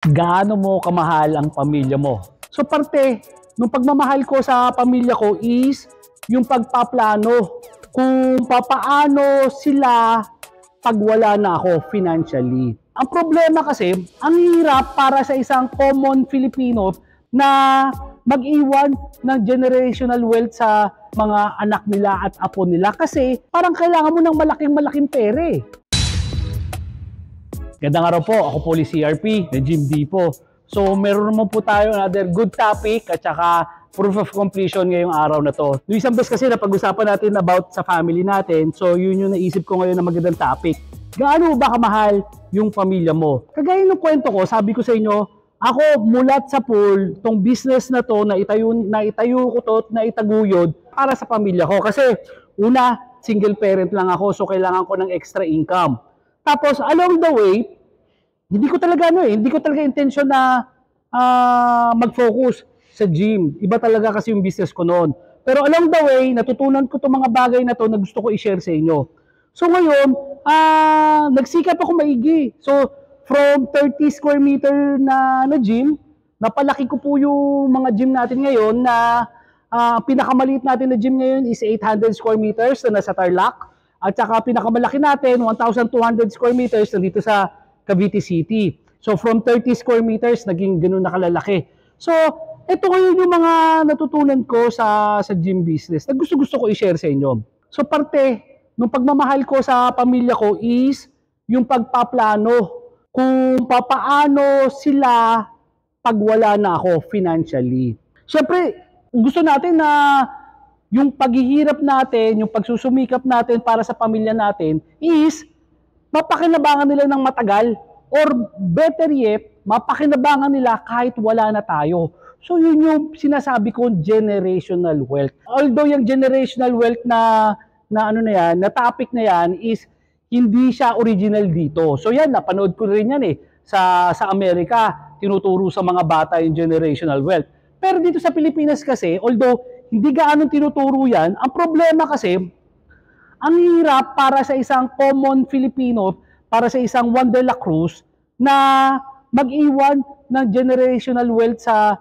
Gaano mo kamahal ang pamilya mo? So parte nung pagmamahal ko sa pamilya ko is yung pagpaplano kung papaano sila pag wala na ako financially. Ang problema kasi, ang hirap para sa isang common Filipino na mag-iwan ng generational wealth sa mga anak nila at apo nila kasi parang kailangan mo ng malaking pera eh. Gandang araw po, ako po si CRP, na Jim D po. So meron naman po tayo another good topic at saka proof of completion ngayong araw na to. Yung isang beses kasi napag-usapan natin about sa family natin, so yun yung naisip ko ngayon na magandang topic. Gaano ba kamahal yung pamilya mo? Kagaya ng kwento ko, sabi ko sa inyo, ako mulat sa pool, tong business na to, na itayo ko to, na itaguyod para sa pamilya ko. Kasi una, single parent lang ako, so kailangan ko ng extra income. Tapos along the way, hindi ko talaga intention na mag-focus sa gym. Iba talaga kasi yung business ko noon. Pero along the way, natutunan ko itong mga bagay na to na gusto ko i-share sa inyo. So ngayon, nagsikap ako maigi. So from 30 square meter na gym, napalaki ko po yung mga gym natin ngayon na pinakamaliit natin na gym ngayon is 800 square meters na nasa Tarlac. At saka pinakamalaki natin, 1,200 square meters nandito sa Cavite City. So from 30 square meters, naging ganun na kalalaki. So ito ngayon yung mga natutunan ko sa gym business na gusto ko i-share sa inyo. So parte nung pagmamahal ko sa pamilya ko is yung pagpaplano kung papaano sila pag wala na ako financially. Siyempre, gusto natin na yung paghihirap natin, yung pagsusumikap natin para sa pamilya natin is mapakinabangan nila ng matagal or better yet, mapakinabangan nila kahit wala na tayo. So yun yung sinasabi ko, generational wealth. Although yung generational wealth na topic na yan is hindi siya original dito. So yan, napanood ko rin yan sa Amerika, tinuturo sa mga bata yung generational wealth. Pero dito sa Pilipinas kasi, although hindi gaano tinuturo yan, ang problema kasi, ang hirap para sa isang common Filipino, para sa isang Juan de la Cruz, na mag-iwan ng generational wealth sa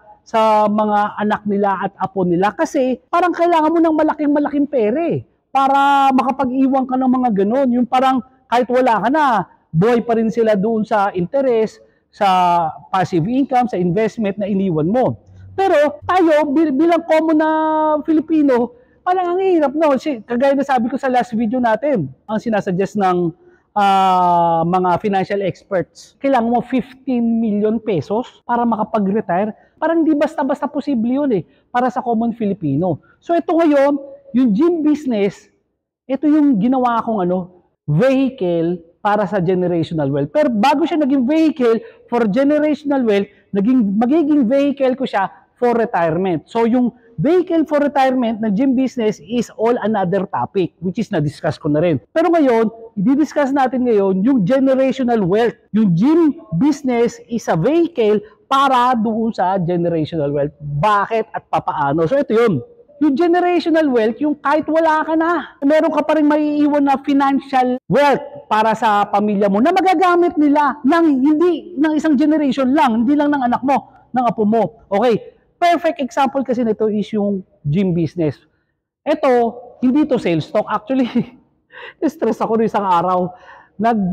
mga anak nila at apo nila. Kasi parang kailangan mo ng malaking pera para makapag-iwan ka ng mga ganon. Yung parang kahit wala ka na, buhay pa rin sila doon sa interest, sa passive income, sa investment na iniwan mo. Pero tayo, bilang common na Filipino, parang ang hirap, no? Kagaya na sabi ko sa last video natin, ang sinasuggest ng mga financial experts, kailangan mo 15 million pesos para makapag-retire. Parang hindi basta-basta posible yun para sa common Filipino. So ito ngayon, yung gym business, ito yung ginawa kong vehicle para sa generational wealth. Pero bago siya naging vehicle for generational wealth, magiging vehicle ko siya for retirement. So yung vehicle for retirement ng gym business is all another topic, which is na-discuss ko na rin. Pero ngayon, i-discuss natin ngayon yung generational wealth. Yung gym business is a vehicle para doon sa generational wealth. Bakit at papaano? So ito yun. Yung generational wealth, yung kahit wala ka na, meron ka pa rin maiiwan na financial wealth para sa pamilya mo na magagamit nila hindi ng isang generation lang, hindi lang ng anak mo, ng apo mo. Okay, perfect example kasi nito is yung gym business. Ito, hindi to sales talk. Actually, stress ako noong isang araw.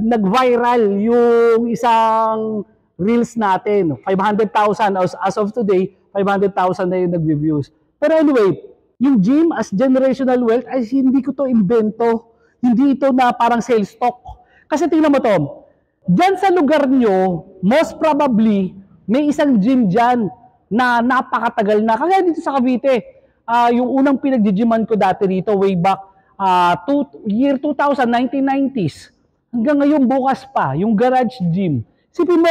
Nag-viral yung isang reels natin. 500,000 as of today, 500,000 na yung nag-reviews. Pero anyway, yung gym as generational wealth ay hindi ko to invento. Hindi ito na parang sales talk. Kasi tingnan mo to, dyan sa lugar nyo, most probably, may isang gym dyan na napakatagal na. Kaya dito sa Cavite, yung unang pinag-gyman ko dati rito, way back year 2000, 1990s. Hanggang ngayon bukas pa, yung garage gym. Sipin mo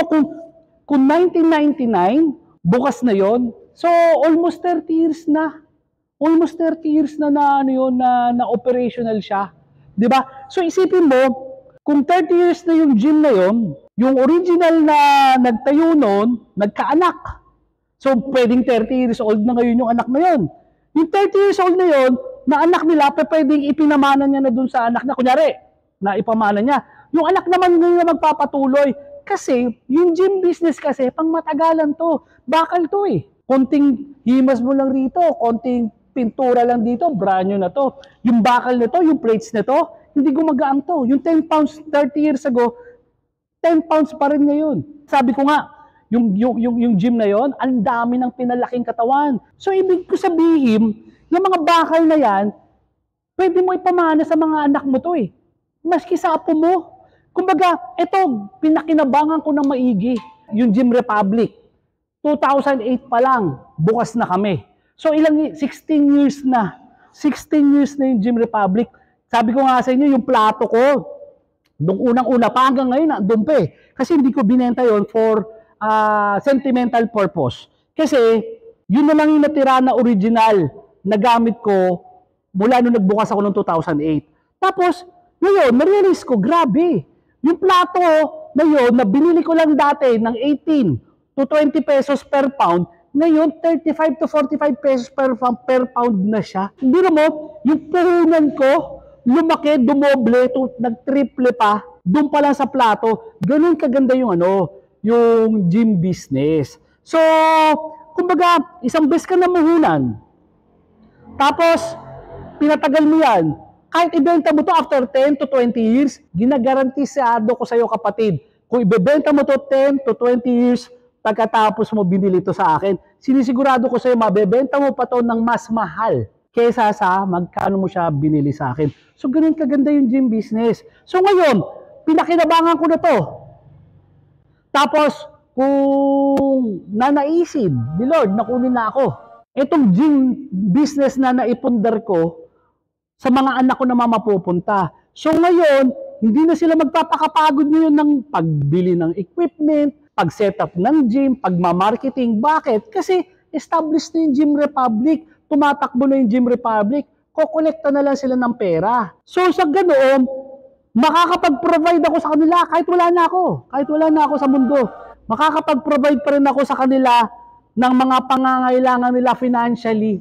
kung 1999, bukas na yon. So almost 30 years na. Almost 30 years na na operational siya. 'Di ba? So isipin mo, kung 30 years na yung gym na yon, yung original na nagtayo noon, nagkaanak. So pwedeng 30 years old na ngayon yung anak na yon. Yung 30 years old na yon, na anak nila, pwedeng ipinamana niya na dun sa anak na, kunyari, na ipamana niya. Yung anak naman ngayon na magpapatuloy, Kasi yung gym business kasi pang matagalan to. Bakal to eh. Konting himas mo lang rito, konting pintura lang dito, brand new na to. Yung bakal na to, yung plates na to, hindi gumagaan to. Yung 10 pounds 30 years ago, 10 pounds pa rin ngayon. Sabi ko nga, yung gym na yon, ang dami ng pinalaking katawan. So ibig ko sabihin, yung mga bakal na yan, pwede mo ipamana sa mga anak mo to eh. Maski sa apo mo. Kumbaga, ito, pinakinabangan ko ng maigi. Yung Gym Republic, 2008 pa lang, bukas na kami. So, 16 years na. 16 years na yung Gym Republic. Sabi ko nga sa inyo, yung plato ko, nung unang-una pa hanggang ngayon, nandun pa eh. Kasi hindi ko binenta yon for sentimental purpose. Kasi, yun na lang yung natira na original na gamit ko mula nung nagbukas ako noong 2008. Tapos, ngayon, na-realize ko, grabe. Yung plato na yun, na binili ko lang dati ng 18 to 20 pesos per pound, ngayon, 35 to 45 pesos per pound na siya. Hindi mo, yung puhunan ko, lumaki, dumoble, nag-triple pa, doon pa lang sa plato. Ganun kaganda yung yung gym business. So, kumbaga, isang beses ka na muhunan. Tapos, pinatagal mo yan. Kahit ibenta mo to after 10 to 20 years, ginagarantisado ko sa iyo kapatid. Kung ibebenta mo to 10 to 20 years, pagkatapos mo binili to sa akin, sinisigurado ko sa iyo, mabebenta mo pa to ng mas mahal kesa sa magkano mo siya binili sa akin. So, ganun kaganda yung gym business. So, ngayon, pinakinabangan ko na to. Tapos, kung nanaisip, ni Lord, nakunin na ako. Itong gym business na naipundar ko, sa mga anak ko na mapupunta. So ngayon, hindi na sila magpapakapagod ngayon ng pagbili ng equipment, pag-setup ng gym, pagmamarketing. Bakit? Kasi established na yung Gym Republic, tumatakbo na yung Gym Republic, kokolekta na lang sila ng pera. So sa ganoon, makakapag-provide ako sa kanila kahit wala na ako. Kahit wala na ako sa mundo. Makakapag-provide pa rin ako sa kanila ng mga pangangailangan nila financially.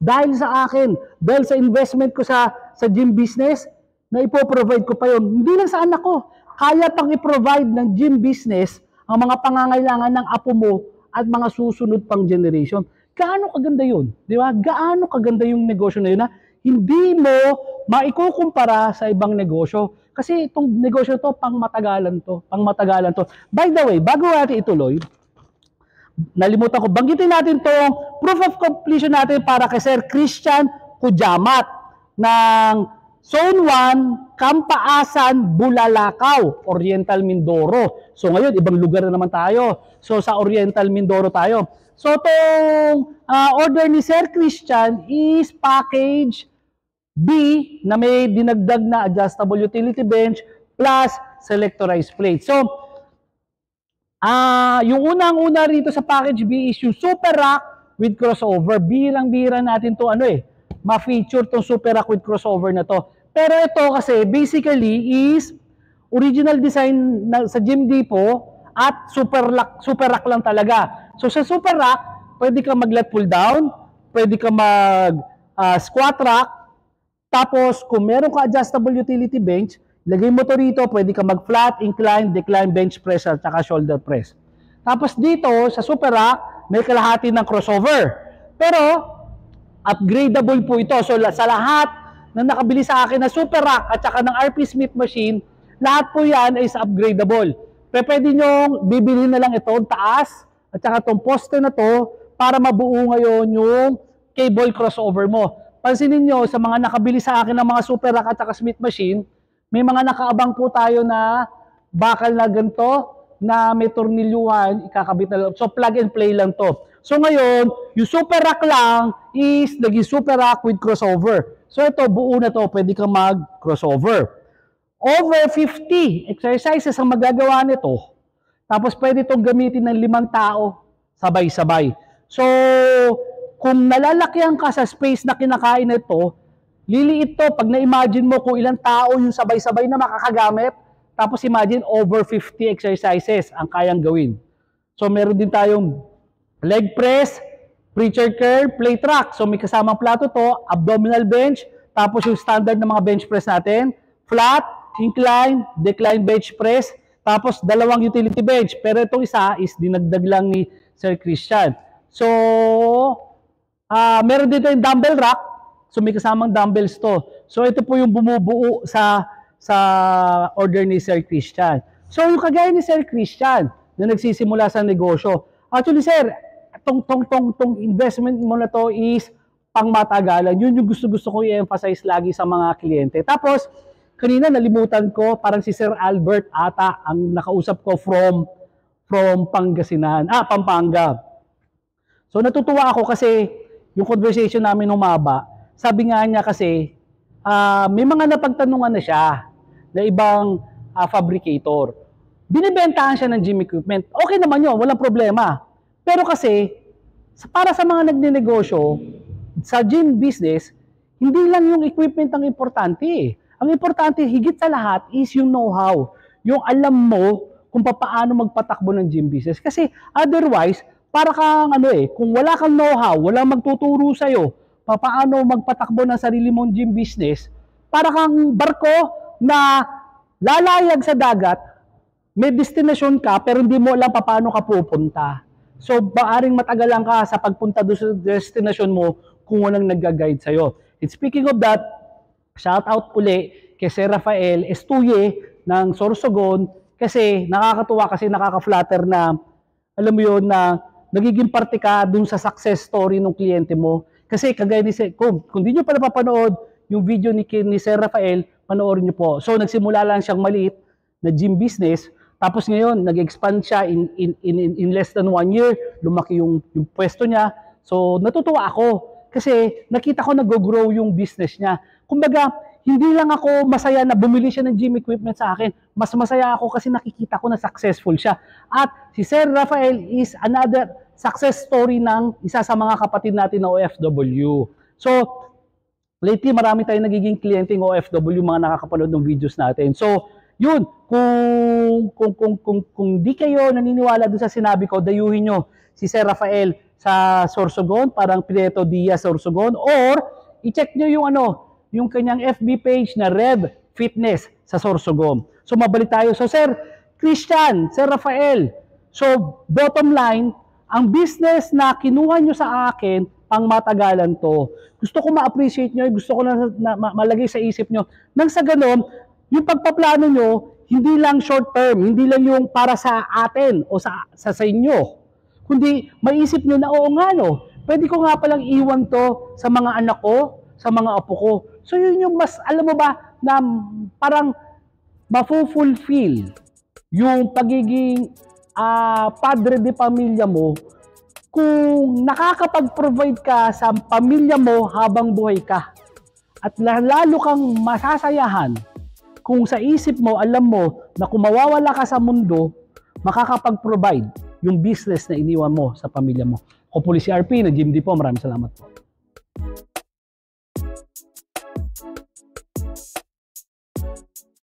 Dahil sa akin, dahil sa investment ko sa gym business, na ipoprovide ko pa yun. Hindi lang sa anak ko. Kaya pang i-provide ng gym business ang mga pangangailangan ng apo mo at mga susunod pang generation. Gaano kaganda yun? Di ba? Gaano kaganda yung negosyo na yun na hindi mo maikukumpara sa ibang negosyo. Kasi itong negosyo to, pang matagalan to. Pang matagalan to. By the way, bago natin ituloy, nalimutan ko, banggitin natin itong proof of completion natin para kay Sir Christian Kujamat ng Zone 1, Kampaasan, Bulalakaw, Oriental Mindoro. So ngayon, ibang lugar na naman tayo. So sa Oriental Mindoro tayo. So itong order ni Sir Christian is package B na may dinagdag na adjustable utility bench plus selectorized plate. So, yung unang-una rito sa package B is yung Super Rack with crossover. Birang-bira natin to ma-feature tong Super Rack with crossover na to. Pero ito kasi basically is original design sa Gym Depot at Super Rack lang talaga. So sa Super Rack, pwede ka mag-lat pull down, pwede ka mag squat rack, tapos kung meron ka adjustable utility bench, lagay mo to rito, pwede ka mag-flat, incline, decline, bench press, at saka shoulder press. Tapos dito, sa Super Rack, may kalahati ng crossover. Pero, upgradable po ito. So, sa lahat na nakabili sa akin na Super Rack at saka ng RP Smith machine, lahat po yan is upgradable. Pero pwede nyo bibili na lang itong taas at saka itong poste na to para mabuo ngayon yung cable crossover mo. Pansinin nyo, sa mga nakabili sa akin ng mga Super Rack at saka Smith machine, may mga nakaabang po tayo na bakal na ganito na may tornilyuhan, ikakabit na lang. So plug and play lang to. So ngayon, yung Super Rack lang is naging Super Rack with crossover. So ito, buo na to, pwede kang mag-crossover. Over 50 exercises ang magagawa nito. Tapos pwede itong gamitin ng 5 tao, sabay-sabay. So, kung nalalakyan ka sa space na kinakain nito, liliit to pag na-imagine mo kung ilang tao yung sabay-sabay na makakagamit, tapos imagine over 50 exercises ang kayang gawin. So meron din tayong leg press, preacher curl, plate rack. So may kasamang plato to, abdominal bench, tapos yung standard na mga bench press natin, flat, incline, decline bench press, Tapos, 2 utility bench. Pero itong isa is dinagdag lang ni Sir Christian. So, meron dito yung dumbbell rack. So, may kasamang dumbbells to. So, ito po yung bumubuo sa order ni Sir Christian. So, yung kagaya ni Sir Christian na nagsisimula sa negosyo. Actually, sir, tong investment mo na to is pangmatagalan. Yun yung gusto ko i-emphasize lagi sa mga kliyente. Tapos, kanina nalimutan ko, parang si Sir Albert ata ang nakausap ko from Pangasinan. Pampanga. So, natutuwa ako kasi yung conversation namin humaba. Sabi nga niya kasi, may mga napagtanungan na siya na ibang fabricator. Binibentahan siya ng gym equipment. Okay naman yun, walang problema. Pero kasi, para sa mga nagnenegosyo, sa gym business, hindi lang yung equipment ang importante. Ang importante, higit sa lahat, is yung know-how. Yung alam mo kung paano magpatakbo ng gym business. Kasi otherwise, para kang kung wala kang know-how, walang magtuturo sa'yo, paano magpatakbo ng sarili mong gym business, para kang barko na lalayag sa dagat, may destination ka, pero hindi mo alam paano ka pupunta. So, maaring matagalan ka sa pagpunta doon sa destination mo kung walang nag-guide sa'yo. And speaking of that, shout out uli kay Sir Rafael Estuye ng Sorsogon kasi nakakatuwa kasi nakaka-flatter na alam mo yun na nagiging parte ka dun sa success story ng kliyente mo. Kasi kagaya ni kung di nyo pa napapanood yung video ni Sir Rafael, panoorin nyo po. So nagsimula lang siyang maliit na gym business. Tapos ngayon, nag-expand siya in less than 1 year. Lumaki yung pwesto niya. So natutuwa ako kasi nakita ko nag-grow yung business niya. Kumbaga, hindi lang ako masaya na bumili siya ng gym equipment sa akin. Mas masaya ako kasi nakikita ko na successful siya. At si Sir Rafael is another success story ng isa sa mga kapatid natin na OFW. So, lately marami tayong nagiging kliyenteng OFW mga nakakapanood ng videos natin. So, yun, kung di kayo naniniwala doon sa sinabi ko, dayuhin nyo si Sir Rafael sa Sorsogon, parang Prieto Diaz Sorsogon, or i-check nyo yung kanyang FB page na Rev Fitness sa Sorsogon. So, mabalik tayo. So, Sir Christian, Sir Rafael, so, bottom line, ang business na kinuha nyo sa akin, pang matagalan to. Gusto ko ma-appreciate nyo, gusto ko na malagay sa isip nyo. Nang sa ganon, yung pagpaplano nyo, hindi lang short term, hindi lang yung para sa atin o sa inyo. Kundi maisip nyo na, oo nga pwede ko nga palang iwan to sa mga anak ko, sa mga apo ko. So yun yung mas, alam mo ba, na parang mafulfill yung pagiging padre de pamilya mo kung nakakapag-provide ka sa pamilya mo habang buhay ka. At lalo kang masasayahan kung sa isip mo, alam mo na kung mawawala ka sa mundo, makakapag-provide yung business na iniwan mo sa pamilya mo. Ako po si RP, na Jim D po. Maraming salamat po.